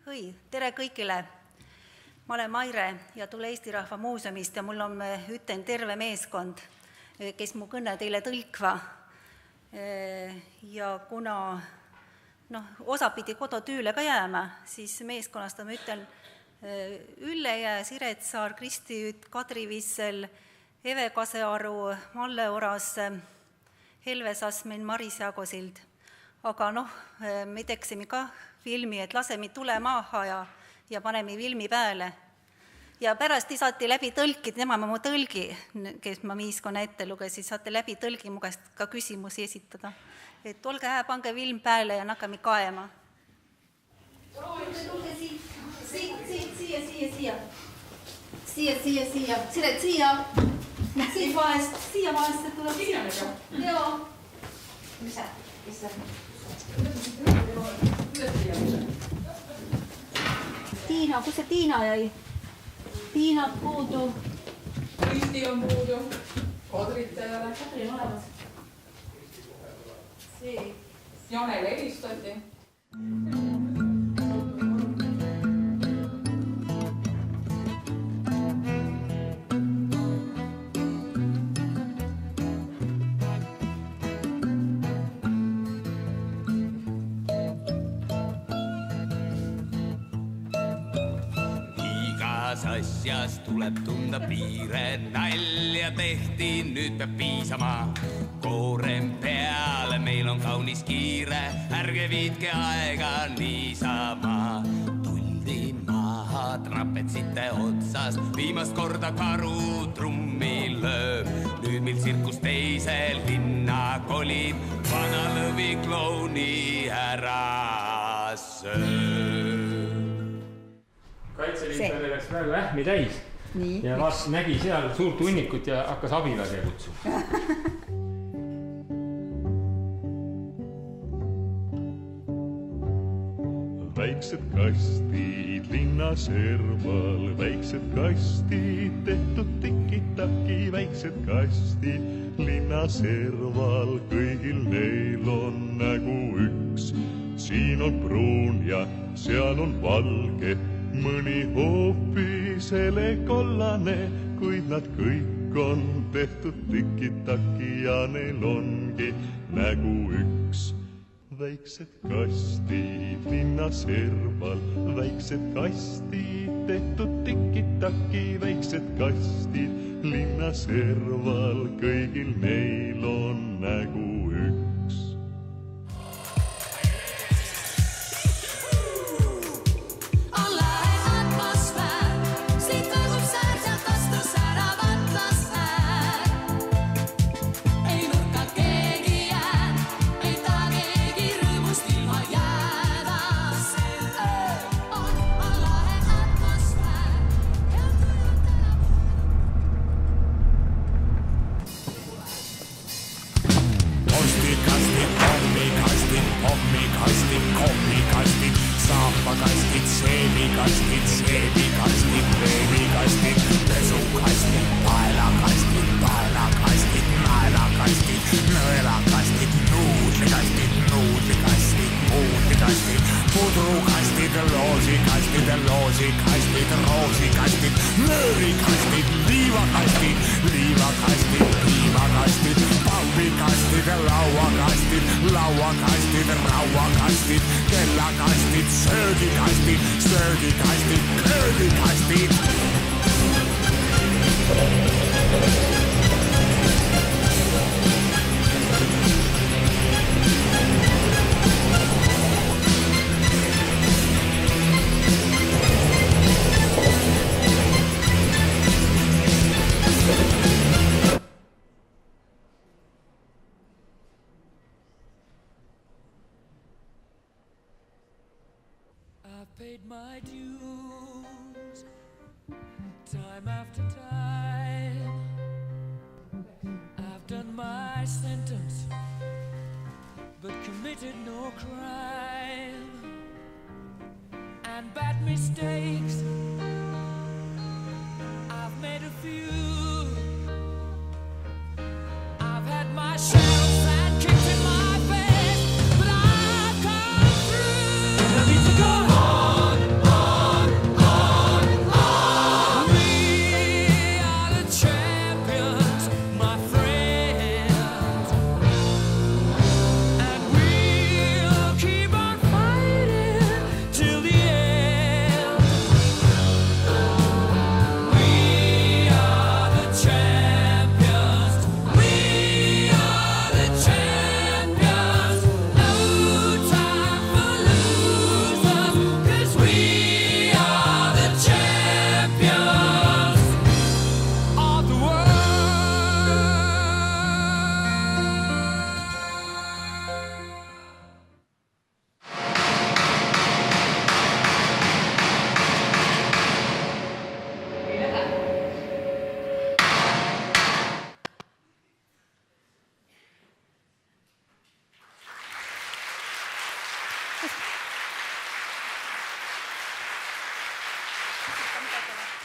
Tere kõigile! Ma olen Maire ja tule Eesti Rahva Muuseumist ja mul on üten terve meeskond, kes mu kõne teile tõlkva. Ja kuna osa pidi kodutüüle ka jääma, siis meeskonnast ma ütlen Ülle Jää, Siret Saar, Kristi Üt, Kadri Vissel, Eve Kasearu, Malle Oras, Helve Sasmen, Maris Jagosild. Aga me teksime ka filmi, et laseme tule maaha ja paneme filmi pääle. Ja pärast saate läbi tõlkid, nema mu tõlgi, kes ma miiskonna ette lugesin, saate läbi tõlgi mu käest ka küsimusi esitada. Et olge hää, pange film pääle ja nakkame kaema. Siia. Siret, siia vahest tuleb. Joo. Missä? Tiina, kus see Tiina jäi? Tiina puudu. Kristi on puudu. Kadrit ei ole. Kadri on olemas. Janele helistati. Asjas tuleb tunda piire, nalja tehti, nüüd peab piisama. Koorem peale, meil on kaunis kiire, ärge viitke aega niisama. Tuldi maha, trapetsite otsas, viimast korda karu trummi lööb. Nüüd meil tsirkus teisel linna kolib, vana lõvi klouni ära sööb. Kaitseliit läks praegu ähmi täis ja nägi seal suurt hunnikut ja hakkas abiväge kutsuma. Väiksed kastid linna serval, väiksed kastid tehtud tiki-taki, väiksed kastid linna serval, kõigil neil on nägu üks. Siin on pruun ja seal on valge, mõni hoopisele kollane, kuid nad kõik on tehtud tiki-taki ja neil ongi nägu üks. Väiksed kastid linna serval, väiksed kastid tehtud tiki-taki, väiksed kastid linna serval, kõigil neil on nägu üks. Paid my dues time after time. I've done my sentence but committed no crime. And bad mistakes I've made a few. I've had my shadows and kicked in my face, but I've come through. I need to go on. ridadele.